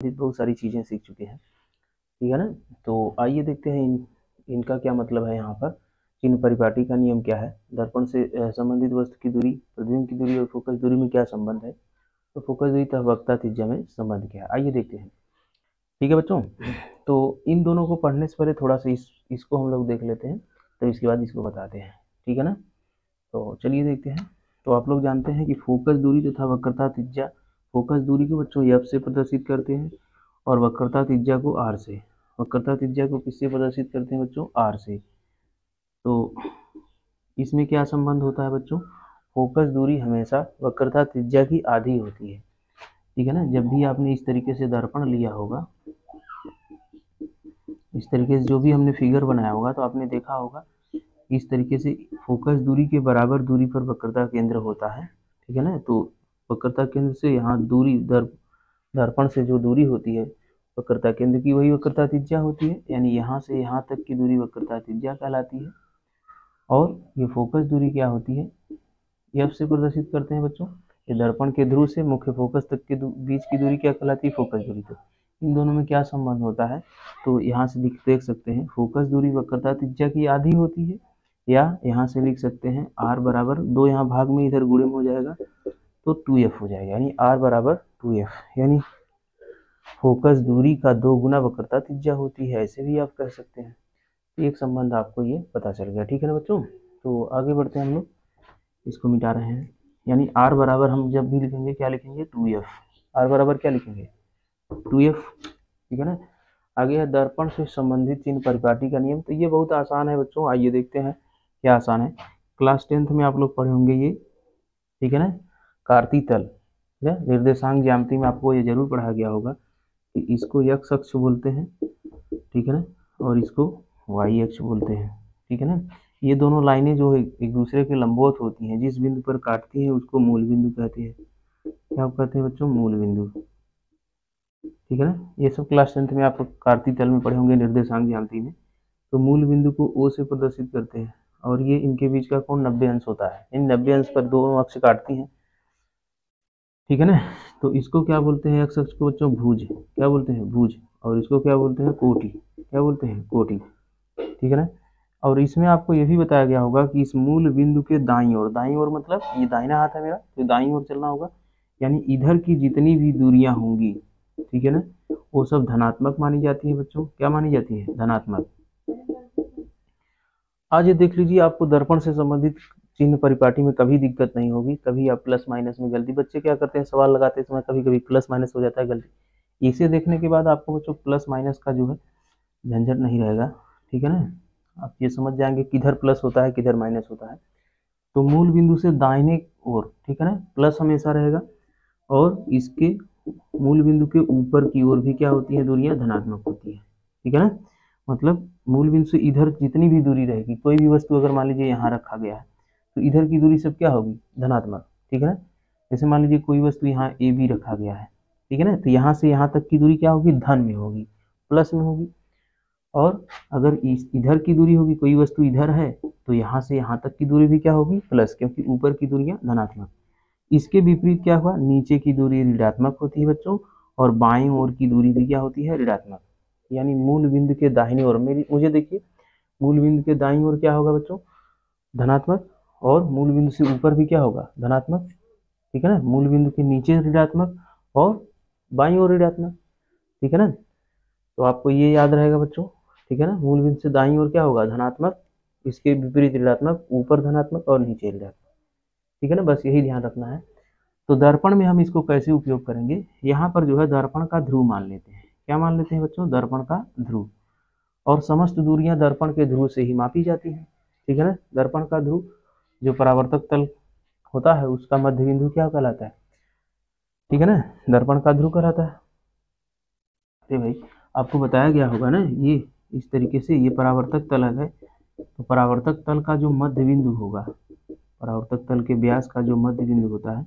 बहुत सारी चीज़ें सीख चुके हैं, ठीक है ना। तो आइए देखते हैं इनका क्या मतलब है। यहाँ पर चिन्ह परिपाटी का नियम क्या है, दर्पण से संबंधित वस्तु की दूरी, प्रतिबिंब की दूरी और फोकस दूरी में क्या संबंध है, तो फोकस दूरी तथा वक्रता त्रिज्या में संबंध क्या है, आइए देखते हैं। ठीक है बच्चों, तो इन दोनों को पढ़ने से पहले थोड़ा सा इसको हम लोग देख लेते हैं, तो इसके बाद इसको बताते हैं, ठीक है ना। तो चलिए देखते हैं। तो आप लोग जानते हैं कि फोकस दूरी तथा वक्रता त्रिज्या, फोकस दूरी को बच्चों एफ से प्रदर्शित करते हैं और वक्रता त्रिज्या को आर से। वक्रता त्रिज्या को किससे प्रदर्शित करते हैं बच्चों, आर से। तो इसमें क्या संबंध होता है बच्चों, फोकस दूरी हमेशा वक्रता त्रिज्या की आधी होती है, ठीक है ना। जब भी आपने इस तरीके से दर्पण लिया होगा, इस तरीके से जो भी हमने फिगर बनाया होगा, तो आपने देखा होगा इस तरीके से फोकस दूरी के बराबर दूरी पर वक्रता केंद्र होता है, ठीक है ना। तो वक्रता केंद्र से यहाँ दूरी दर्पण से जो दूरी होती है वक्रता केंद्र की, वही वक्रता त्रिज्या होती है, यानी यहाँ से यहाँ तक की दूरी वक्रता त्रिज्या कहलाती है। और ये फोकस दूरी क्या होती है, एफ से प्रदर्शित करते हैं बच्चों। ये दर्पण के ध्रुव से मुख्य फोकस तक के बीच की दूरी क्या कहलाती है, फोकस दूरी। तो इन दोनों में क्या संबंध होता है, तो यहाँ से देख सकते हैं फोकस दूरी वक्रता त्रिज्या की आधी होती है, या यहाँ से लिख सकते हैं आर बराबर 2, यहाँ भाग में इधर गुणन हो जाएगा तो 2f हो जाएगा, यानी आर बराबर 2f, यानी फोकस दूरी का 2 गुना वक्रता त्रिज्या होती है, ऐसे भी आप कह सकते हैं। एक संबंध आपको ये पता चल गया, ठीक है ना बच्चों। तो आगे बढ़ते हैं हम लोग, इसको मिटा रहे हैं, यानी आर बराबर हम जब भी लिखेंगे क्या लिखेंगे, 2f। आर बराबर क्या लिखेंगे, 2f, ठीक है ना। आगे है दर्पण से संबंधित चिन्ह परिपाटी का नियम। तो ये बहुत आसान है बच्चों, आइए देखते हैं क्या आसान है। क्लास 10th में आप लोग पढ़े होंगे ये, ठीक है ना, कार्तीय तल, निर्देशांक ज्यामिति में आपको ये जरूर पढ़ाया गया होगा कि इसको x अक्ष बोलते हैं, ठीक है ना, और इसको y अक्ष बोलते हैं, ठीक है ना। ये दोनों लाइनें जो एक दूसरे के लंबवत होती हैं, जिस बिंदु पर काटती हैं उसको मूल बिंदु कहते हैं। क्या कहते हैं बच्चों, मूल बिंदु, ठीक है ना। ये सब क्लास 10th में आप कार्तीय तल में पढ़े होंगे, निर्देशांक ज्यामिति में। तो मूल बिंदु को O से प्रदर्शित करते हैं, और ये इनके बीच का कोण 90 अंश होता है। इन 90 अंश पर दोनों अक्ष काटती हैं, ठीक है ना। तो इसको क्या बोलते हैं, x अक्ष को बच्चों भुज, क्या बोलते हैं, भुज। और इसको क्या बोलते हैं, कोटि, क्या बोलते हैं, कोटि, ठीक है ना। और इसमें आपको ये भी बताया गया होगा कि इस मूल बिंदु के दाईं ओर मतलब ये दाहिना हाथ है मेरा, तो दाईं ओर चलना होगा, यानी इधर की जितनी भी दूरियां होंगी, ठीक है ना, वो सब धनात्मक मानी जाती है बच्चों। क्या मानी जाती है, धनात्मक। आज ये देख लीजिए, आपको दर्पण से संबंधित चिन्ह परिपाटी में कभी दिक्कत नहीं होगी, कभी आप प्लस माइनस में गलती, बच्चे क्या करते हैं सवाल लगाते समय कभी कभी प्लस माइनस हो जाता है गलती। इसे देखने के बाद आपको बच्चों प्लस माइनस का जो है झंझट नहीं रहेगा, ठीक है ना। आप ये समझ जाएंगे किधर प्लस होता है किधर माइनस होता है। तो मूल बिंदु से दाहिने ओर, ठीक है ना, प्लस हमेशा रहेगा, और इसके मूल बिंदु के ऊपर की ओर भी क्या होती है, दूरियां धनात्मक होती है, ठीक है ना। मतलब मूल बिंदु से इधर जितनी भी दूरी रहेगी, कोई भी वस्तु अगर मान लीजिए यहाँ रखा गया है, तो इधर की दूरी सब क्या होगी, धनात्मक, ठीक है ना। जैसे मान लीजिए कोई वस्तु यहाँ ए बी रखा गया है, ठीक है ना, तो यहाँ से यहाँ तक की दूरी क्या होगी, धन में होगी, प्लस में होगी। और अगर इधर की दूरी होगी, कोई वस्तु इधर है, तो यहाँ से यहाँ तक की दूरी भी क्या होगी, प्लस, क्योंकि ऊपर की दूरियां धनात्मक। इसके विपरीत क्या हुआ, नीचे की दूरी ऋणात्मक होती है बच्चों, और बाईं ओर की दूरी भी क्या होती है, ऋणात्मक। यानी मूल बिंदु के दाहिनी ओर, मुझे देखिए, मूल बिंदु के दाईं ओर क्या होगा बच्चों, धनात्मक, और मूल बिंदु से ऊपर भी क्या होगा, धनात्मक, ठीक है ना। मूल बिंदु के नीचे ऋणात्मक और बाईं ओर ऋणात्मक, ठीक है ना। तो आपको ये याद रहेगा बच्चों, ठीक है ना। मूल बिंदु से दाईं ओर क्या होगा, धनात्मक, इसके विपरीत ऋणात्मक, ऊपर धनात्मक और नीचे ऋणात्मक, ठीक है ना, बस यही ध्यान रखना है। तो दर्पण में हम इसको कैसे उपयोग करेंगे, यहाँ पर जो है दर्पण का ध्रुव मान लेते हैं। क्या मान लेते हैं बच्चों, दर्पण का ध्रुव, और समस्त दूरियां दर्पण के ध्रुव से ही मापी जाती हैं, ठीक है ना। दर्पण का ध्रुव जो परावर्तक तल होता है उसका मध्य बिंदु क्या कहलाता है, ठीक है ना, दर्पण का ध्रुव कहलाता है। अरे भाई, आपको बताया गया होगा ना, ये इस तरीके से ये परावर्तक तल है, तो परावर्तक तल का जो मध्य बिंदु होगा, परावर्तक तल के व्यास का जो मध्य बिंदु होता है,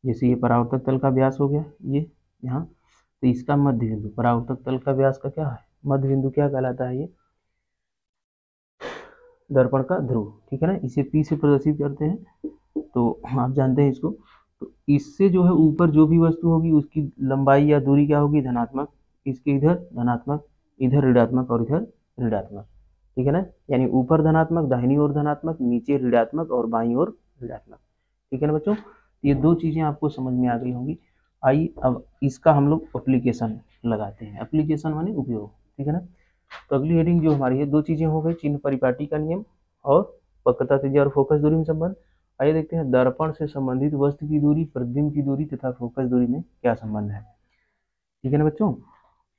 जैसे ये परावर्तक तल का व्यास हो गया ये यहाँ, तो इसका मध्य बिंदु परावर्तक तल का व्यास का क्या है, मध्य बिंदु क्या कहलाता है, ये दर्पण का ध्रुव, ठीक है ना। इसे P से प्रदर्शित करते हैं, तो आप जानते हैं इसको, तो इससे जो है ऊपर जो भी वस्तु होगी उसकी लंबाई या दूरी क्या होगी, धनात्मक, इसके इधर धनात्मक, इधर ऋणात्मक और इधर ऋणात्मक, ठीक है ना। यानी ऊपर धनात्मक, दाहिनी ओर धनात्मक, नीचे ऋणात्मक और बाईं ओर ऋणात्मक, ठीक है ना बच्चों। ये दो चीजें आपको समझ में आ गई होंगी। आइए अब इसका हम लोग एप्लीकेशन लगाते हैं। एप्लीकेशन माने उपयोग, ठीक है ना। तो अगली हेडिंग जो हमारी है, दो चीजें हो गई, चिन्ह परिपाटी का नियम और वक्रता त्रिज्या और फोकस दूरी में संबंध। आइए देखते हैं दर्पण से संबंधित वस्तु की दूरी, प्रतिबिंब की दूरी तथा फोकस दूरी में क्या संबंध है, ठीक है ना बच्चों।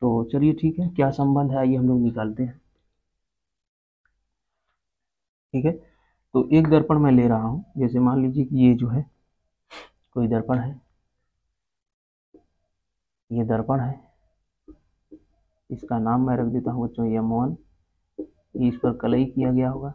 तो चलिए ठीक है, क्या संबंध है आइए हम लोग निकालते हैं, ठीक है। तो एक दर्पण मैं ले रहा हूं, जैसे मान लीजिए कि ये जो है कोई दर्पण है, ये दर्पण है, इसका नाम मैं रख देता हूँ बच्चों M1, इस पर कलई किया गया होगा,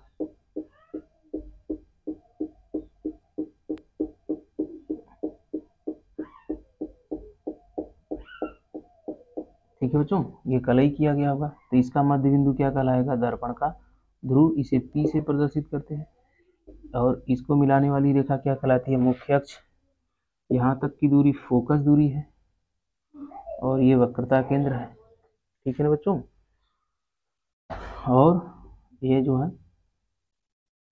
ठीक है बच्चों, ये कलई किया गया होगा। तो इसका मध्य बिंदु क्या कहलाएगा, दर्पण का ध्रुव, इसे P से प्रदर्शित करते हैं। और इसको मिलाने वाली रेखा क्या कहलाती है, मुख्य अक्ष। यहाँ तक की दूरी फोकस दूरी है और ये वक्रता केंद्र है, ठीक है ना बच्चों। और ये जो है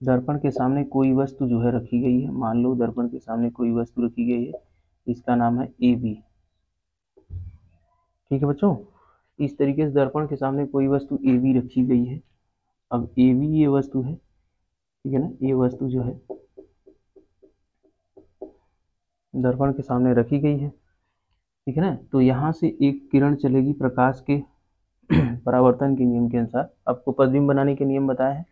दर्पण के सामने कोई वस्तु जो है रखी गई है, मान लो दर्पण के सामने कोई वस्तु रखी गई है, इसका नाम है AB, ठीक है बच्चों। इस तरीके से दर्पण के सामने कोई वस्तु AB रखी गई है। अब AB ये वस्तु है, ठीक है ना, ये वस्तु जो है दर्पण के सामने रखी गई है, ठीक है ना। तो यहाँ से एक किरण चलेगी प्रकाश के परावर्तन के नियम के अनुसार, आपको प्रतिबिंब बनाने के नियम बताया है,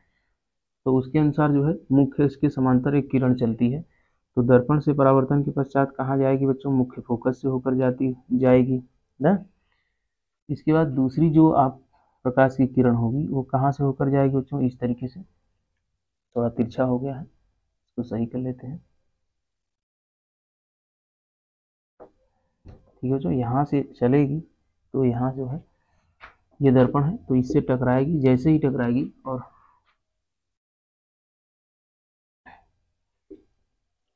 तो उसके अनुसार जो है मुख्य अक्ष के समांतर एक किरण चलती है। तो दर्पण से परावर्तन के पश्चात कहाँ जाएगी बच्चों, मुख्य फोकस से होकर जाएगी ना। इसके बाद दूसरी जो आप प्रकाश की किरण होगी वो कहाँ से होकर जाएगी बच्चों, इस तरीके से, थोड़ा तिरछा हो गया है, इसको सही कर लेते हैं, ठीक है बच्चों। यहाँ से चलेगी तो यहाँ जो है ये दर्पण है, तो इससे टकराएगी, जैसे ही टकराएगी और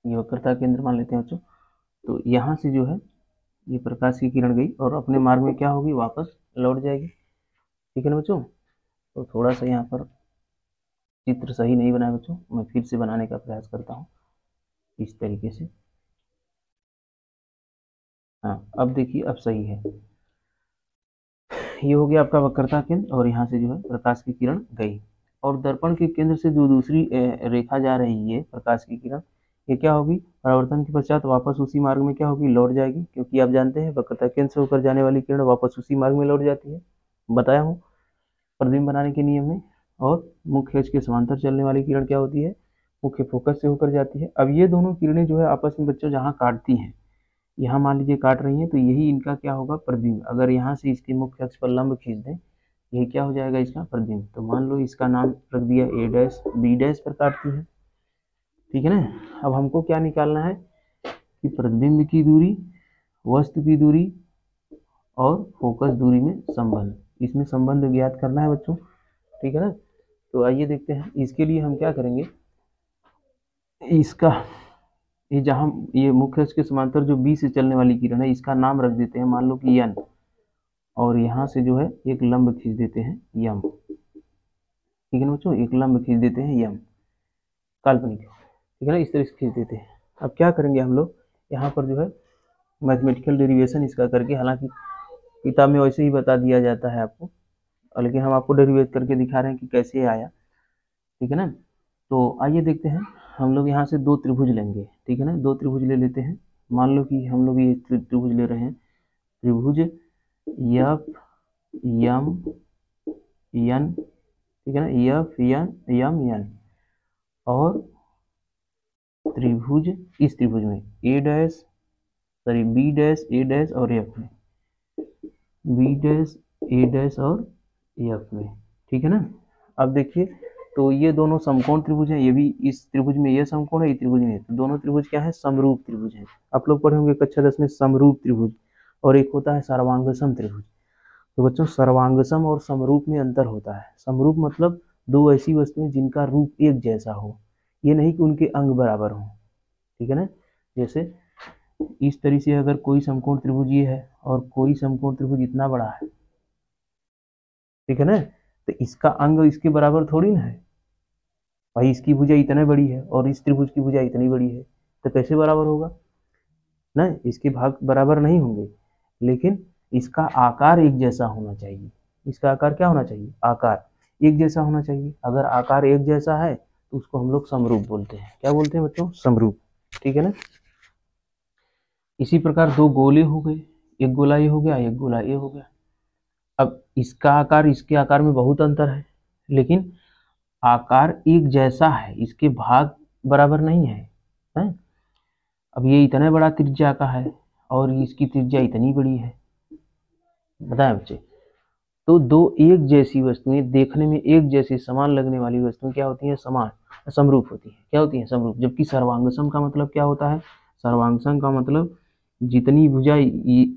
ये वक्रता केंद्र मान लेते हैं बच्चों, तो यहाँ से जो है ये प्रकाश की किरण गई और अपने मार्ग में क्या होगी, वापस लौट जाएगी, ठीक है ना बच्चों। तो थोड़ा सा यहाँ पर चित्र सही नहीं बना बच्चों, मैं फिर से बनाने का प्रयास करता हूँ इस तरीके से। हाँ अब देखिए, अब सही है। ये हो गया आपका वक्रता केंद्र और यहाँ से जो है प्रकाश की किरण गई, और दर्पण के केंद्र से जो दूसरी रेखा जा रही है प्रकाश की किरण, ये क्या होगी, परावर्तन के पश्चात वापस उसी मार्ग में क्या होगी, लौट जाएगी, क्योंकि आप जानते हैं वक्रता केंद्र से होकर जाने वाली किरण वापस उसी मार्ग में लौट जाती है, बताया हूँ प्रतिबिंब बनाने के नियम में। और मुख्य अक्ष के समांतर चलने वाली किरण क्या होती है, मुख्य फोकस से होकर जाती है। अब ये दोनों किरणें जो है आपस में बच्चों जहाँ काटती हैं, यहाँ मान लीजिए काट रही हैं, तो यही इनका क्या होगा, प्रतिबिंब। अगर यहाँ से इसके मुख्य अक्ष पर लंब खींच दें, ये क्या हो जाएगा, इसका प्रतिबिंब। तो मान लो इसका नाम रख दिया A', B' पर काटती है, ठीक है ना। अब हमको क्या निकालना है कि प्रतिबिंब की दूरी, वस्तु की दूरी और फोकस दूरी में संबंध, इसमें संबंध ज्ञात करना है बच्चों, ठीक है ना। तो आइए देखते हैं, इसके लिए हम क्या करेंगे, इसका ये जहाँ ये मुख्य अक्ष के समांतर जो B से चलने वाली किरण है, इसका नाम रख देते हैं मान लो कि N, और यहाँ से जो है एक लंब खींच देते हैं M, ठीक है ना बच्चों, एक लंब खींच देते हैं M काल्पनिक, ठीक है ना, इस तरह से खींच देते हैं। अब क्या करेंगे हम लोग, यहाँ पर जो है मैथमेटिकल डेरिवेशन इसका करके, हालांकि किताब में वैसे ही बता दिया जाता है आपको, लेकिन हम आपको डेरिवेट करके दिखा रहे हैं कि कैसे आया, ठीक है ना। तो आइए देखते हैं, हम लोग यहाँ से दो त्रिभुज लेंगे, ठीक है ना, दो त्रिभुज ले लेते हैं। मान लो कि हम लोग ये त्रिभुज ले रहे हैं, त्रिभुज F M N, ठीक है ना, F M N, और त्रिभुज, इस त्रिभुज में B' और F में, B' और F में, ठीक है ना। अब देखिए, तो ये दोनों समकोण त्रिभुज हैं, ये भी इस त्रिभुज में ये समकोण है, ये त्रिभुज में, तो दोनों त्रिभुज क्या है, समरूप त्रिभुज है। आप लोग पढ़े होंगे कक्षा 10 में समरूप त्रिभुज, और एक होता है सर्वांगसम त्रिभुज। तो बच्चों सर्वांगसम और समरूप में अंतर होता है। समरूप मतलब दो ऐसी वस्तुएं जिनका रूप एक जैसा हो, ये नहीं कि उनके अंग बराबर हो, ठीक है ना। जैसे इस तरह से अगर कोई समकोण त्रिभुज ये है और कोई समकोण त्रिभुज इतना बड़ा है, ठीक है ना, तो इसका अंग इसके बराबर थोड़ी ना है भाई। इसकी भुजा इतनी बड़ी है और इस त्रिभुज की भुजा इतनी बड़ी है, तो कैसे बराबर होगा ना, इसके भाग बराबर नहीं होंगे। लेकिन इसका आकार एक जैसा होना चाहिए। इसका आकार क्या होना चाहिए, आकार एक जैसा होना चाहिए। अगर आकार एक जैसा है तो उसको हम लोग समरूप बोलते हैं। क्या बोलते हैं बच्चों, समरूप, ठीक है ना। इसी प्रकार दो गोले हो गए, एक गोला ये हो गया, एक गोला ये हो गया। अब इसका आकार इसके आकार में बहुत अंतर है, लेकिन आकार एक जैसा है, इसके भाग बराबर नहीं है, है? अब ये इतना बड़ा त्रिज्या का है और इसकी त्रिज्या इतनी बड़ी है, बताएं बच्चे। तो दो एक जैसी वस्तुएं, देखने में एक जैसी समान लगने वाली वस्तुएं क्या होती हैं, समान समरूप होती हैं। क्या होती हैं, समरूप। जबकि सर्वांगसम का मतलब क्या होता है, सर्वांगसम का मतलब जितनी भुजा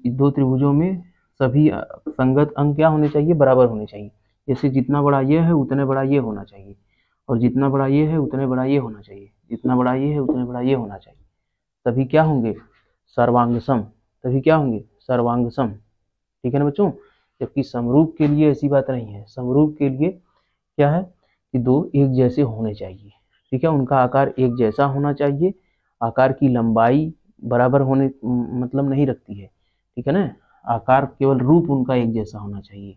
दो त्रिभुजों में सभी संगत अंग क्या होने चाहिए, बराबर होने चाहिए। जैसे जितना बड़ा ये है उतने बड़ा ये होना चाहिए, और जितना बड़ा ये है उतने बड़ा ये होना चाहिए, जितना बड़ा ये है उतने बड़ा ये होना चाहिए, तभी क्या होंगे, सर्वांगसम। तभी क्या होंगे, सर्वांगसम, ठीक है ना बच्चों। जबकि समरूप के लिए ऐसी बात नहीं है। समरूप के लिए क्या है कि दो एक जैसे होने चाहिए, ठीक है, उनका आकार एक जैसा होना चाहिए। आकार की लंबाई बराबर होने मतलब नहीं रखती है, ठीक है ना। आकार केवल रूप उनका एक जैसा होना चाहिए।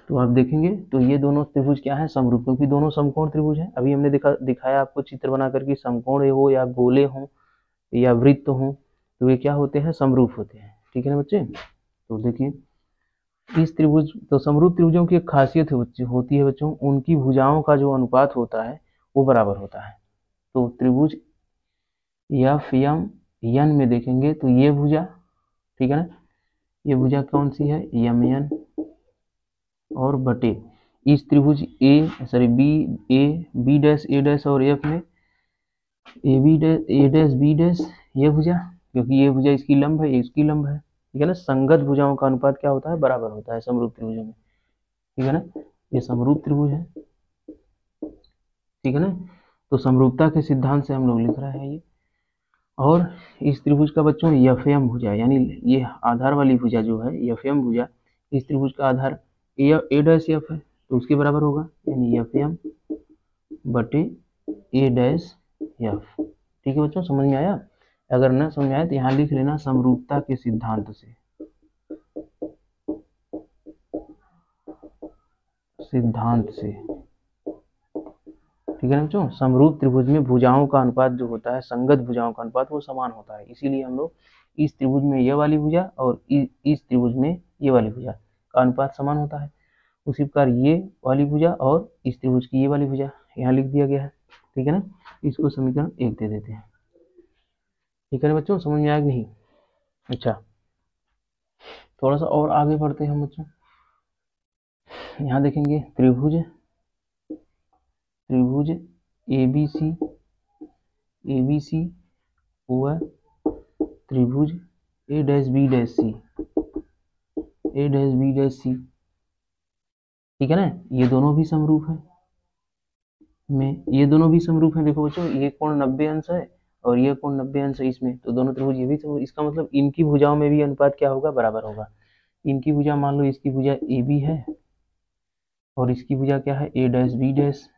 तो आप देखेंगे तो ये दोनों त्रिभुज क्या है, समरूप, क्योंकि दोनों समकोण त्रिभुज हैं। अभी हमने दिखाया आपको चित्र बना करके, समकोण हो या गोले हो या वृत्त हो, तो ये क्या होते हैं, समरूप होते हैं, ठीक है ना बच्चे। तो देखिए इस त्रिभुज, तो समरूप त्रिभुजों की एक खासियत होती है बच्चों, उनकी भुजाओं का जो अनुपात होता है वो बराबर होता है। तो त्रिभुज एफ एम एन में देखेंगे तो ये भुजा, ठीक है ना, ये भुजा कौन सी है, एम एन, और बटे इस त्रिभुज बी डैश ए डैश और एफ में A B dash A dash B dash, ये भुजा, क्योंकि ये भुजा इसकी लंब है, इसकी लंब है, ठीक है ना। संगत भुजाओं का अनुपात क्या होता है, बराबर होता है समरूप त्रिभुजों में, ठीक है ना। ये समरूप त्रिभुज है, ठीक है ना। तो समरूपता के सिद्धांत से हम लोग लिख रहे हैं ये। और इस त्रिभुज का बच्चों एफएम भुजा, यानी ये आधार वाली भुजा जो है एफएम भुजा, इस त्रिभुज का आधार ए डैश एफ है, तो उसके बराबर होगा, यानी एफएम बटे ए डैश एफ, ठीक है बच्चों, समझ में आया। अगर न समझ में आए तो यहाँ लिख लेना समरूपता के सिद्धांत से, सिद्धांत से, ठीक है ना बच्चों। समरूप त्रिभुज में भुजाओं का अनुपात जो होता है, संगत भुजाओं का अनुपात वो समान होता है, इसीलिए हम लोग इस त्रिभुज में ये वाली भुजा और इस त्रिभुज में ये वाली भुजा का अनुपात समान होता है। उसी प्रकार ये वाली भुजा और इस त्रिभुज की ये वाली भुजा यहाँ लिख दिया गया है, ठीक है ना। इसको समीकरण 1 दे देते हैं, ठीक है ना बच्चों, समझ में आया कि नहीं। अच्छा थोड़ा सा और आगे बढ़ते हैं हम बच्चों। यहाँ देखेंगे त्रिभुज ए बी सी व त्रिभुज ए डैश बी डैश सी, ठीक है ना। ये दोनों भी समरूप है ये दोनों भी समरूप है। देखो बच्चों ये कोण 90 अंश है और ये कोण 90 अंश है इसमें, तो दोनों त्रिभुज ये भी समरूप। इसका मतलब इनकी भुजाओं में भी अनुपात क्या होगा, बराबर होगा। इनकी भुजा मान लो इसकी भुजा ए बी है और इसकी भुजा क्या है, ए डैश बी डैश।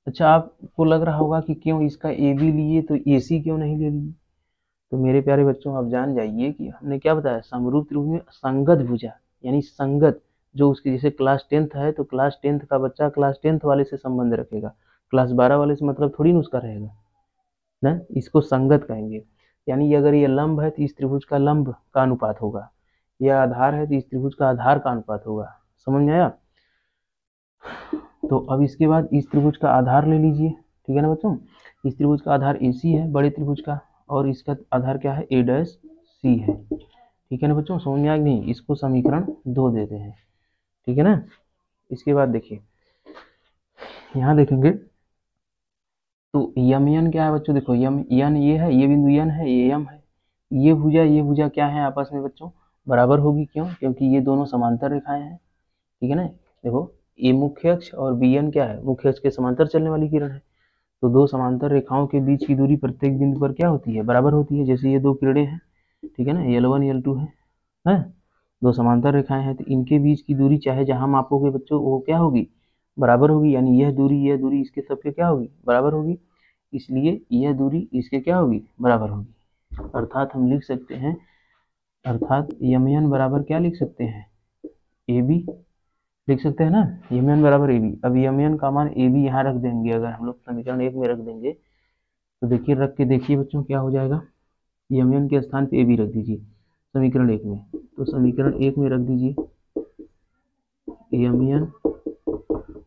अच्छा आपको लग रहा होगा कि क्यों इसका ए बी लिए तो ए सी क्यों नहीं ले लिए। तो मेरे प्यारे बच्चों आप जान जाइए कि हमने क्या बताया, समरूप त्रिभुज में संगत भुजा, यानी संगत जो उसकी, जैसे क्लास 10th है तो क्लास 10th का बच्चा क्लास 10th वाले से संबंध रखेगा, क्लास 12 वाले से मतलब थोड़ी ना उसका रहेगा ना, इसको संगत कहेंगे। यानी अगर ये लंब है तो इस त्रिभुज का लंब का अनुपात होगा, यह आधार है तो इस त्रिभुज का आधार का अनुपात होगा, समझ में आया। तो अब इसके बाद इस त्रिभुज का आधार ले लीजिए, ठीक है ना बच्चों। इस त्रिभुज का आधार AC है बड़े त्रिभुज का, और इसका आधार क्या है, A डैश C है, ठीक है ना बच्चों, समझ में आया नहीं। इसको समीकरण 2 देते हैं, ठीक है ना। इसके बाद देखिए यहाँ देखेंगे तो यम एन क्या है बच्चों, देखो यम एन ये है, ये बिंदु एन है, ये एम है, ये भुजा क्या है आपस में बच्चों, बराबर होगी। क्यों, क्योंकि ये दोनों समांतर रेखाएं हैं, ठीक है ना। देखो ए मुख्य अक्ष और बी एन क्या है, मुख्य अक्ष के समांतर चलने वाली किरण है, तो दो समांतर रेखाओं के बीच की दूरी प्रत्येक बिंदु पर क्या होती है, बराबर होती है। जैसे ये दो किरणें हैं, ठीक है ना, L1 L2 है, दो समांतर रेखाएं हैं, तो इनके बीच की दूरी चाहे जहां मापोगे बच्चों वो क्या होगी, बराबर होगी। यानी यह दूरी इसके सबके क्या होगी, बराबर होगी। इसलिए यह दूरी इसके क्या होगी, बराबर होगी। अर्थात हम लिख सकते हैं, अर्थात यमयन बराबर क्या लिख सकते हैं, AB लिख सकते हैं ना, यमयन बराबर AB। अब यमयन का मान AB यहाँ रख देंगे, अगर हम लोग समीकरण 1 में रख देंगे तो देखिए, रख के देखिए बच्चों क्या हो जाएगा, यमयन के स्थान पे AB रख दीजिए समीकरण 1 में। तो समीकरण 1 में रख दीजिए यमयन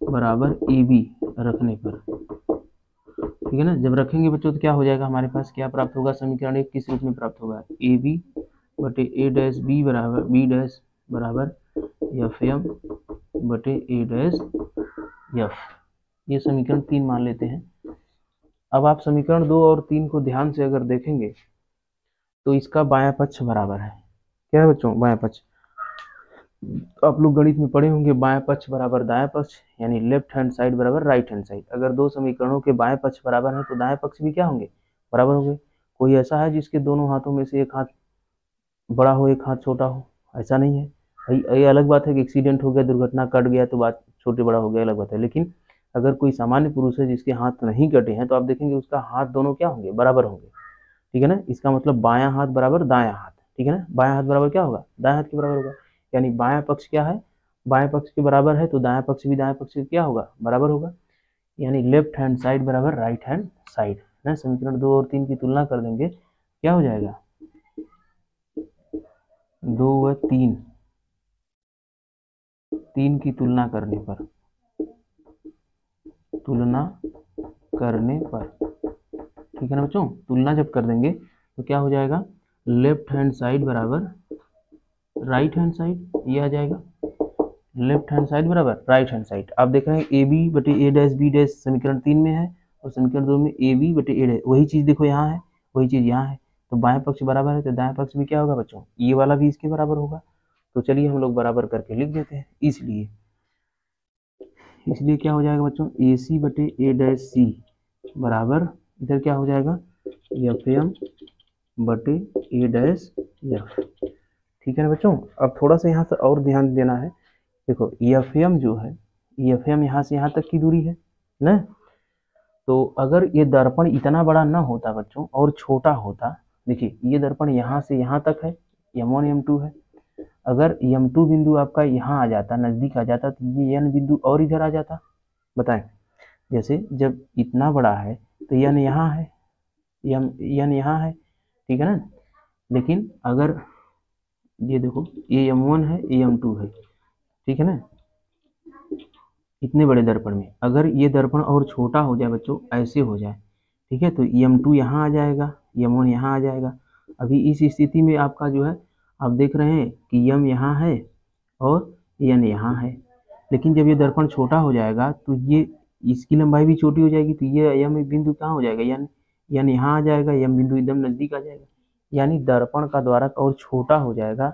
बराबर AB रखने पर, ठीक है ना। जब रखेंगे बच्चों तो क्या हो जाएगा, हमारे पास क्या प्राप्त होगा, समीकरण 1 किस रूप में प्राप्त होगा, AB बटे A डैश B बराबर B डैश बराबर FM बटे A डैश F। ये समीकरण 3 मान लेते हैं। अब आप समीकरण 2 और 3 को ध्यान से अगर देखेंगे तो इसका बायां पक्ष बराबर है, क्या है बच्चों, बायां पक्ष। तो आप लोग गणित में पढ़े होंगे, बायां पक्ष बराबर दायां पक्ष, यानी लेफ्ट हैंड साइड बराबर राइट हैंड साइड। अगर दो समीकरणों के बाएं पक्ष बराबर है तो दाएं पक्ष भी क्या होंगे, बराबर होंगे। कोई ऐसा है जिसके दोनों हाथों में से एक हाथ बड़ा हो एक हाथ छोटा हो, ऐसा नहीं है भाई। ये अलग बात है कि एक्सीडेंट हो गया, दुर्घटना कट गया तो बात छोटे बड़ा हो गया, अलग बात है। लेकिन अगर कोई सामान्य पुरुष है जिसके हाथ नहीं कटे हैं तो आप देखेंगे उसका हाथ दोनों क्या होंगे, बराबर होंगे, ठीक है ना। इसका मतलब बायां हाथ बराबर दायां हाथ, ठीक है ना, बायां हाथ बराबर क्या होगा, दायां हाथ के बराबर होगा। यानी बायां पक्ष क्या है, बाएं पक्ष के बराबर है, तो दायां पक्ष भी दाएं पक्ष के क्या होगा, बराबर होगा। यानी लेफ्ट हैंड साइड बराबर राइट हैंड साइड ना। समीकरण 2 और 3 की तुलना कर देंगे, क्या हो जाएगा, 2 व 3 की तुलना करने पर, ठीक है ना बच्चों। तुलना जब कर देंगे तो क्या हो जाएगा, लेफ्ट हैंड साइड बराबर राइट हैंड साइड, ये आ जाएगा लेफ्ट हैंड साइड बराबर राइट हैंड साइड। आप देख रहे हैं AB बटे A डैश B डैश समीकरण 3 में है और समीकरण 2 में AB बटे A डैश, वही चीज देखो यहाँ है, वही चीज यहाँ है। तो बाएं पक्ष बराबर है तो दाएं पक्ष भी क्या होगा बच्चों, ये वाला भी इसके बराबर होगा। तो चलिए हम लोग बराबर करके लिख देते हैं। इसलिए क्या हो जाएगा बच्चों, AC बटे A डैश C बराबर, इधर क्या हो जाएगा, FM बटे A डैश F, ठीक है ना बच्चों। अब थोड़ा सा यहाँ से और ध्यान देना है, देखो FM जो है, FM यहाँ से यहाँ तक की दूरी है ना। तो अगर ये दर्पण इतना बड़ा ना होता बच्चों और छोटा होता, देखिए ये दर्पण यहाँ से यहाँ तक है, M1 M2 है। अगर M2 बिंदु आपका यहाँ आ जाता, नजदीक आ जाता, तो ये N बिंदु और इधर आ जाता, बताएं। जैसे जब इतना बड़ा है तो N यहाँ है, N यहाँ है, ठीक है ना। लेकिन अगर ये देखो, ये M1 है, ये M2 है, ठीक है ना। इतने बड़े दर्पण में अगर ये दर्पण और छोटा हो जाए बच्चों, ऐसे हो जाए, ठीक है, तो M2 यहाँ आ जाएगा, M1 यहाँ आ जाएगा। अभी इस स्थिति में आपका जो है, आप देख रहे हैं कि M यहाँ है और N यहाँ है। लेकिन जब ये दर्पण छोटा हो जाएगा तो ये इसकी लंबाई भी छोटी हो जाएगी, तो ये M बिंदु कहाँ हो जाएगा, N यहाँ आ जाएगा, M बिंदु एकदम नजदीक आ जाएगा। यानी दर्पण का द्वारक और छोटा हो जाएगा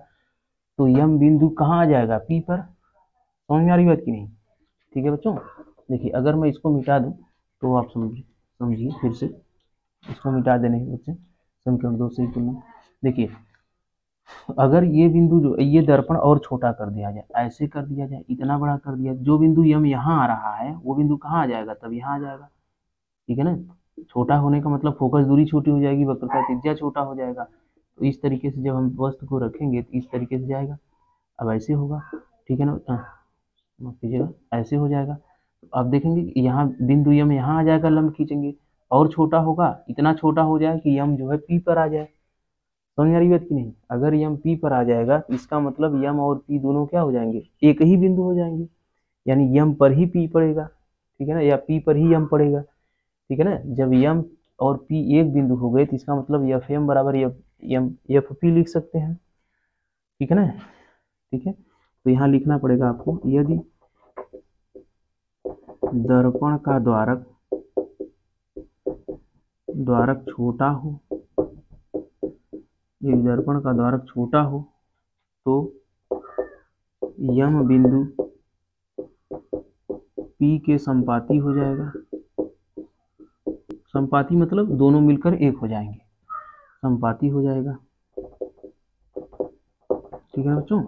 तो M बिंदु कहाँ आ जाएगा, P पर। समझ में आ रही बात की नहीं, ठीक है बच्चों। देखिए अगर मैं इसको मिटा दूं तो आप समझिए फिर से, इसको मिटा देने के बच्चे समीकरण 2 से ही तुलना। देखिए अगर ये बिंदु जो ये दर्पण और छोटा कर दिया जाए, ऐसे कर दिया जाए, इतना बड़ा कर दिया, जो बिंदु M यहाँ आ रहा है वो बिंदु कहाँ आ जाएगा, तब यहाँ आ जाएगा, ठीक है ना। छोटा होने का मतलब फोकस दूरी छोटी हो जाएगी, वक्रता त्रिज्या छोटा हो जाएगा। तो इस तरीके से जब हम वस्तु को रखेंगे तो इस तरीके से जाएगा। अब ऐसे होगा, ठीक है ना, माफ कीजिएगा, ऐसे हो जाएगा। तो आप देखेंगे कि यहाँ बिंदु M यहाँ आ जाएगा, लंब खींचेंगे और छोटा होगा, इतना छोटा हो जाए कि M जो है P पर आ जाए। समझ आ रही बात की नहीं। अगर M P पर आ जाएगा तो इसका मतलब M और P दोनों क्या हो जाएंगे, एक ही बिंदु हो जाएंगे। यानी M पर ही P पड़ेगा, ठीक है ना, या P पर ही M पड़ेगा, ठीक है ना। जब M और P एक बिंदु हो गए तो इसका मतलब FM बराबर FP लिख सकते हैं, ठीक है ना। ठीक है, तो यहाँ लिखना पड़ेगा आपको, यदि दर्पण का द्वारक छोटा हो, यदि दर्पण का द्वारक छोटा हो तो M बिंदु P के संपाती हो जाएगा, समपाती मतलब दोनों मिलकर एक हो जाएंगे, समपाती हो जाएगा। ठीक है बच्चों,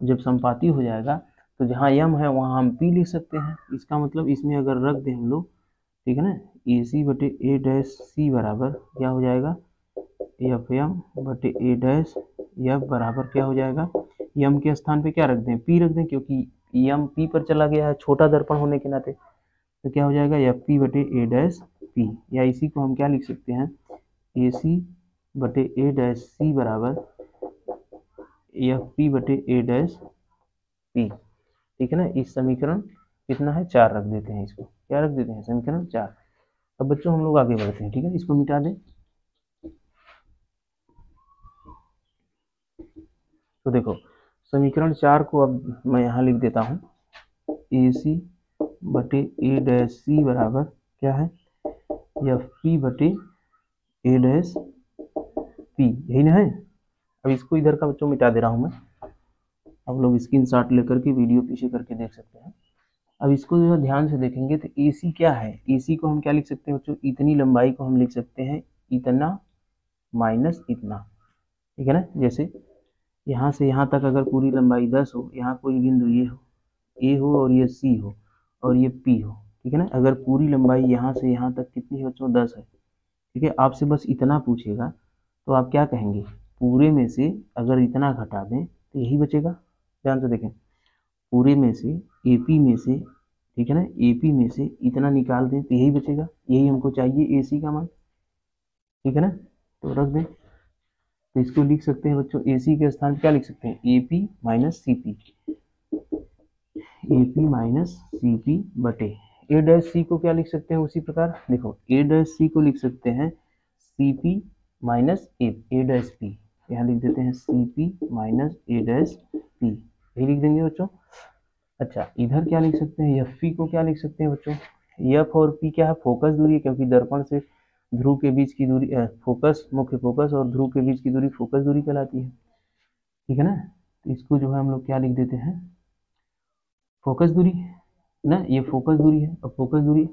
जब समपाती हो जाएगा तो जहाँ यम है वहाँ हम पी लिख सकते हैं। इसका मतलब इसमें अगर रख दें हम लोग, ठीक है ना, ए सी बटे ए डैश सी बराबर क्या हो जाएगा, एफ एम बटे ए डैश एफ बराबर क्या हो जाएगा, यम के स्थान पे क्या रख दें, पी रख दें, क्योंकि यम पी पर चला गया है छोटा दर्पण होने के नाते, तो क्या हो जाएगा एफ पी बटे ए डैश पी, या इसी को हम क्या लिख सकते हैं, ए सी बटे ए डैश सी बराबर एफ पी बटे ए डैश पी। ठीक है ना, इस समीकरण कितना है 4 रख देते हैं, इसको क्या रख देते हैं, समीकरण 4। अब बच्चों हम लोग आगे बढ़ते हैं, ठीक है, इसको मिटा दें। तो देखो समीकरण 4 को अब मैं यहाँ लिख देता हूँ, ए सी बटे ए डैश सी बराबर क्या है, एफ पी बटे ए डैश पी, यही ना है। अब इसको इधर का बच्चों मिटा दे रहा हूँ मैं, आप लोग स्क्रीनशॉट लेकर के वीडियो पीछे करके देख सकते हैं। अब इसको जो ध्यान से देखेंगे तो ए सी क्या है, ए सी को हम क्या लिख सकते हैं बच्चों, इतनी लंबाई को हम लिख सकते हैं इतना माइनस इतना। ठीक है ना, जैसे यहाँ से यहाँ तक अगर पूरी लंबाई 10 हो, यहाँ कोई बिंदु ये हो, ए हो और ये सी हो और ये पी हो, ठीक है ना, अगर पूरी लंबाई यहाँ से यहाँ तक कितनी है बच्चों, 10 है। ठीक है, आपसे बस इतना पूछेगा तो आप क्या कहेंगे, पूरे में से अगर इतना घटा दें तो यही बचेगा। ध्यान से देखें, पूरे में से एपी में से, ठीक है ना, एपी में से इतना निकाल दें तो यही बचेगा, यही हमको चाहिए एसी का मान। ठीक है ना, तो रख दें, तो इसको लिख सकते हैं बच्चों, एसी के स्थान पर क्या लिख सकते हैं, AP minus CP, AP minus CP बटे ए डैश सी को क्या लिख सकते हैं उसी प्रकार, देखो ए डैश सी को लिख सकते हैं सीपी माइनस ए डैश पी, यहाँ लिख देते हैं सीपी माइनस ए डैश पी, यही लिख देंगे बच्चों। अच्छा, इधर क्या लिख सकते हैं, एफ पी को क्या लिख सकते हैं बच्चों, एफ और पी क्या है, फोकस दूरी, क्योंकि दर्पण से ध्रुव के बीच की दूरी फोकस, मुख्य फोकस और ध्रुव के बीच की दूरी फोकस दूरी कहलाती है। ठीक है ना, तो इसको जो है हम लोग क्या लिख देते हैं, फोकस दूरी ना, ये फोकस दूरी है। अब फोकस दूरी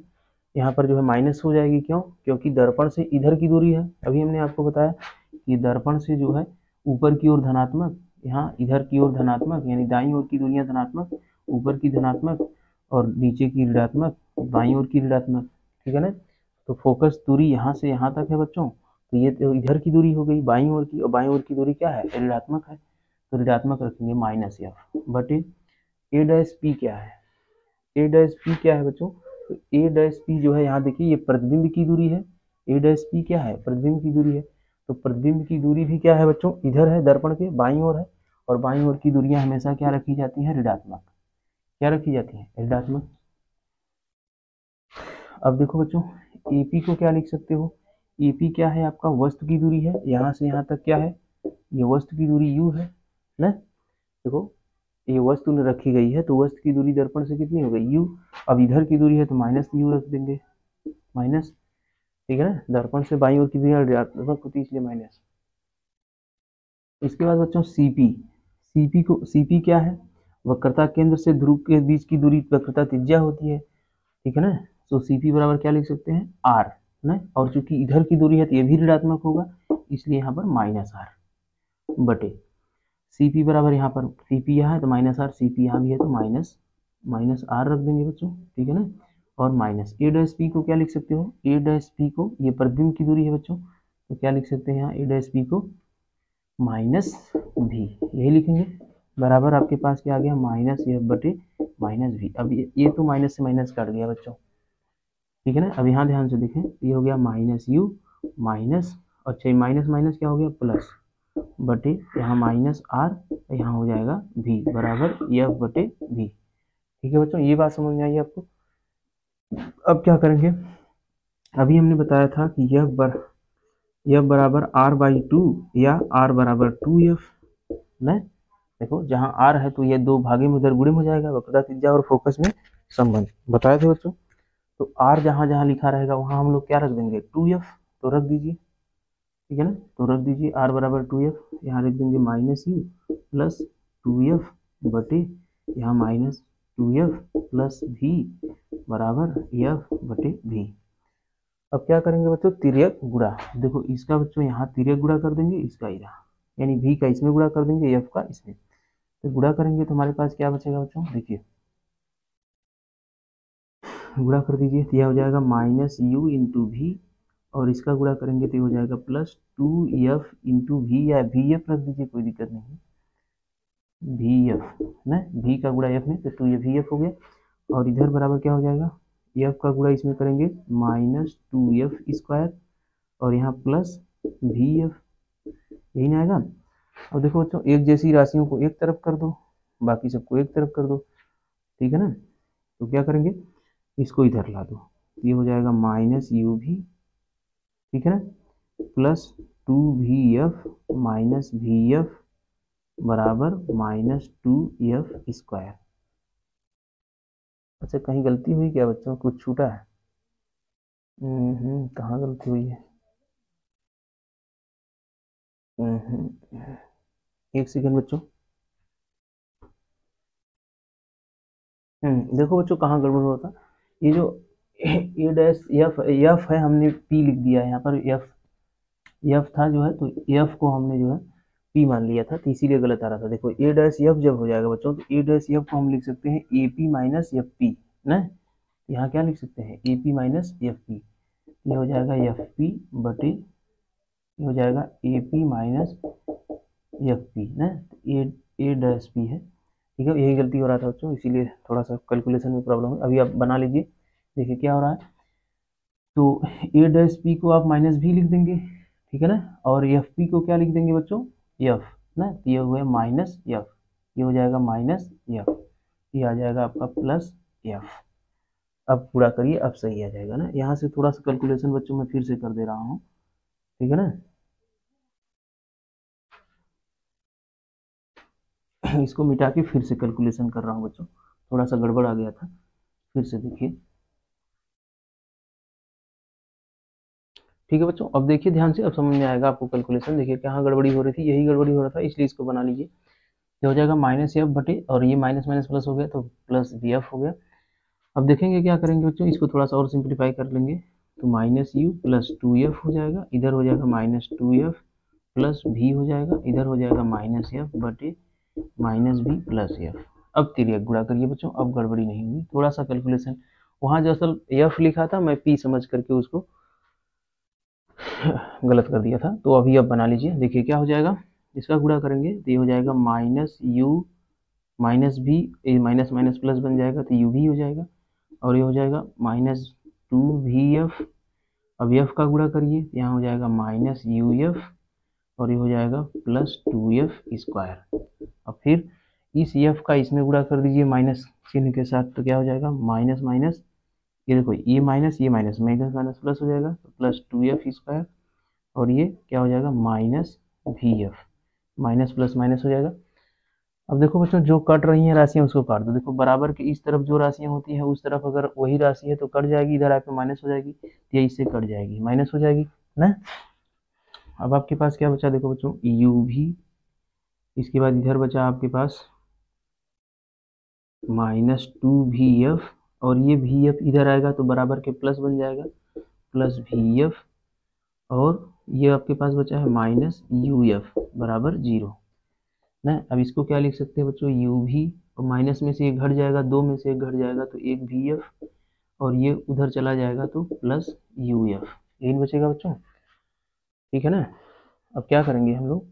यहाँ पर जो है माइनस हो जाएगी, क्यों, क्योंकि दर्पण से इधर की दूरी है, अभी हमने आपको बताया कि दर्पण से जो है ऊपर की ओर धनात्मक, यहाँ इधर की ओर धनात्मक, यानी दाईं ओर की दूरियां धनात्मक, ऊपर की धनात्मक और नीचे की ऋणात्मक, बाईं ओर की ऋणात्मक। ठीक है ना, तो फोकस दूरी यहाँ से यहाँ तक है बच्चों, तो ये तो इधर की दूरी हो गई बाईं ओर की, और बाईं ओर की दूरी क्या है, ऋणात्मक है, तो ऋणात्मक रखेंगे माइनस एफ बटे ए डैश पी क्या है, ए डैश पी क्या है बच्चों, तो ए डैश पी जो है यहाँ देखिए ये प्रतिबिंब की दूरी है, ए डैश पी क्या है, प्रतिबिंब की दूरी है, तो प्रतिबिंब की दूरी भी क्या है बच्चों, इधर है, दर्पण के बाईं ओर है, और बाईं ओर की दूरियां हमेशा क्या रखी जाती हैं, ऋणात्मक, क्या रखी जाती हैं, ऋणात्मक। अब देखो बच्चों, एपी को क्या लिख सकते हो, एपी क्या है आपका, वस्तु की दूरी है, यहाँ से यहाँ तक क्या है, ये वस्तु की दूरी यू है ना, देखो ये वस्तु ने रखी गई है, तो वस्तु की दूरी दर्पण से कितनी हो गई, यू। अब इधर की दूरी है तो माइनस यू रख देंगे, माइनस, ठीक है ना, दर्पण से बाईं ओर की दूरी ऋणात्मक होती है इसलिए माइनस। इसके बाद बच्चों सीपी, सीपी को, सीपी क्या है, वक्रता केंद्र से ध्रुव के बीच की दूरी वक्रता त्रिज्या होती है। ठीक है ना, तो सीपी बराबर क्या लिख सकते हैं, आर ना, और चूंकि इधर की दूरी है तो ये भी ऋणात्मक होगा, इसलिए यहाँ पर माइनस आर बटे सीपी बराबर, यहाँ पर सीपी यहाँ है तो माइनस आर, सीपी यहाँ भी है तो माइनस माइनस आर रख देंगे बच्चों। ठीक है ना, और माइनस ए डैश पी को क्या लिख सकते हो, ए डैश पी को, ये प्रतिबिंब की दूरी है बच्चों, तो क्या लिख सकते हैं यहाँ, ए डैश पी को माइनस भी, यही लिखेंगे, बराबर आपके पास क्या आ गया, माइनस एफ बटे माइनस भी। अब ये तो माइनस से माइनस काट गया बच्चों। ठीक है ना, अब यहाँ ध्यान से देखें, ये हो गया माइनस यू माइनस, अच्छा माइनस माइनस क्या हो गया, प्लस बटे यहाँ माइनस आर, यहाँ हो जाएगा भी बराबर एफ बटे भी। ठीक है बच्चों, ये बात समझ में आई आपको। अब क्या करेंगे, अभी हमने बताया था कि एफ बराबर आर बाई टू या आर बराबर 2f ना, देखो जहाँ आर है तो ये दो भागे में उधर गुणे हो जाएगा, वक्रता त्रिज्या और फोकस में संबंध बताए थे बच्चों। तो आर जहाँ जहाँ लिखा रहेगा वहाँ हम लोग क्या रख देंगे, 2f, तो रख दीजिए। ठीक है ना, तो रख दीजिए आर बराबर 2f, यहाँ लिख देंगे माइनस यू प्लस 2f बटे यहाँ माइनस 2f प्लस भी बराबर एफ बटे भी। अब क्या करेंगे बच्चों, तिर्यक गुणा। देखो इसका बच्चों यहाँ तिर्यक गुणा कर देंगे, इसका इधर, यानी भी का इसमें गुणा कर देंगे, एफ का इसमें, तो गुणा करेंगे तो हमारे पास क्या बचेगा बच्चों, देखिए गुणा कर दीजिए, तो यह हो जाएगा माइनस यू इंटू वी, और इसका गुणा करेंगे तो ये हो जाएगा प्लस 2f इंटू वी, या वी एफ रख दीजिए, कोई दिक्कत नहीं, वी एफ ना, वी का गुणा एफ में, तो 2 ये वी एफ हो गया, और इधर बराबर क्या हो जाएगा, एफ का गुणा इसमें करेंगे माइनस 2f स्क्वायर, और यहाँ प्लस वी एफ, यही ना आएगा। अब देखो बच्चों, एक जैसी राशियों को एक तरफ कर दो, बाकी सबको एक तरफ कर दो, ठीक है ना, तो क्या करेंगे, इसको इधर ला दो, ये हो जाएगा माइनस यू भी, ठीक है ना, plus 2vf minus V F बराबर माइनस 2f स्क्वायर। अच्छा कहीं गलती हुई क्या बच्चों, कुछ छूटा है? कहाँ गलती हुई है? एक सेकंड बच्चों। देखो बच्चों कहाँ गड़बड़ होता, ये जो ए डैश एफ एफ है, हमने पी लिख दिया है यहाँ पर, एफ एफ था जो है, तो एफ को हमने जो है पी मान लिया था, तो इसीलिए गलत आ रहा था। देखो ए डैश एफ जब हो जाएगा बच्चों, तो ए डैश एफ को हम लिख सकते हैं A P minus F P ना, यहाँ क्या लिख सकते हैं, A P minus F P, ये हो जाएगा एफ पी बटे, ये हो जाएगा A P minus F P ना, ए डैश पी है, ठीक है, यही गलती हो रहा था बच्चों, इसीलिए थोड़ा सा कैलकुलेशन में प्रॉब्लम है। अभी आप बना लीजिए, देखिए क्या हो रहा है, तो ए डैश पी को आप माइनस भी लिख देंगे, ठीक है ना, और एफ पी को क्या लिख देंगे बच्चों, एफ ना, तो ये हुआ माइनस एफ, ये हो जाएगा माइनस एफ, ये आ जाएगा आपका प्लस एफ। अब पूरा करिए, अब सही आ जाएगा ना। यहाँ से थोड़ा सा कैलकुलेशन बच्चों मैं फिर से कर दे रहा हूँ, ठीक है ना, इसको मिटा के फिर से कैलकुलेशन कर रहा हूँ बच्चों, थोड़ा सा गड़बड़ आ गया था, फिर से देखिए, ठीक है बच्चों। अब देखिए ध्यान से, अब समझ में आएगा आपको कैलकुलेशन। देखिए कहाँ गड़बड़ी हो रही थी, यही गड़बड़ी हो रहा था, इसलिए इसको बना लीजिए, ये हो जाएगा माइनस एफ बटे, और ये माइनस माइनस प्लस हो गया तो प्लस वी एफ हो गया। अब देखेंगे क्या करेंगे बच्चों, इसको थोड़ा सा और सिंप्लीफाई कर लेंगे, तो माइनस यू प्लस 2f हो जाएगा, इधर हो जाएगा माइनस 2f प्लस v हो जाएगा, इधर हो जाएगा माइनस एफ बटे माइनस v प्लस एफ। अब तिर्यक गुणा करिए बच्चों, अब गड़बड़ी नहीं हुई, थोड़ा सा कैलकुलेशन, वहाँ जो असल एफ लिखा था मैं पी समझ करके उसको गलत कर दिया था, तो अभी अब बना लीजिए। देखिए क्या हो जाएगा, इसका गुणा करेंगे तो ये हो जाएगा माइनस यू माइनस भी, माइनस माइनस प्लस बन जाएगा तो यू भी हो जाएगा, और ये हो जाएगा माइनस 2vf। अब एफ का गुणा करिए तो यहाँ हो जाएगा माइनस यू एफ, और ये हो जाएगा प्लस 2f स्क्वायर। अब फिर इस एफ का इसमें गुणा कर दीजिए माइनस चिन्ह के साथ, तो क्या हो जाएगा माइनस माइनस, ये देखो ये माइनस माइनस माइनस प्लस हो जाएगा, तो प्लस 2f स्क्वायर, और ये क्या हो जाएगा minus V F, minus plus minus हो जाएगा। अब देखो बच्चों, जो कट रही हैं राशियां उसको काट दो, देखो बराबर के इस तरफ जो राशियां होती हैं उस तरफ अगर वही राशि है तो कट जाएगी, इधर आके माइनस हो जाएगी, ये इससे कट जाएगी, माइनस हो जाएगी ना। अब आपके पास क्या बचा, देखो बच्चों यू भी, इसके बाद इधर बचा आपके पास माइनस 2vf, और ये वी एफ इधर आएगा तो बराबर के प्लस बन जाएगा, प्लस वी एफ, और ये आपके पास बचा है माइनस यू एफ बराबर 0 ना। अब इसको क्या लिख सकते हैं बच्चों, यू भी, और माइनस में से एक घट जाएगा, दो में से एक घट जाएगा तो एक वी एफ, और ये उधर चला जाएगा तो प्लस यू एफ, यही बचेगा बच्चों, ठीक है ना। अब क्या करेंगे हम लोग,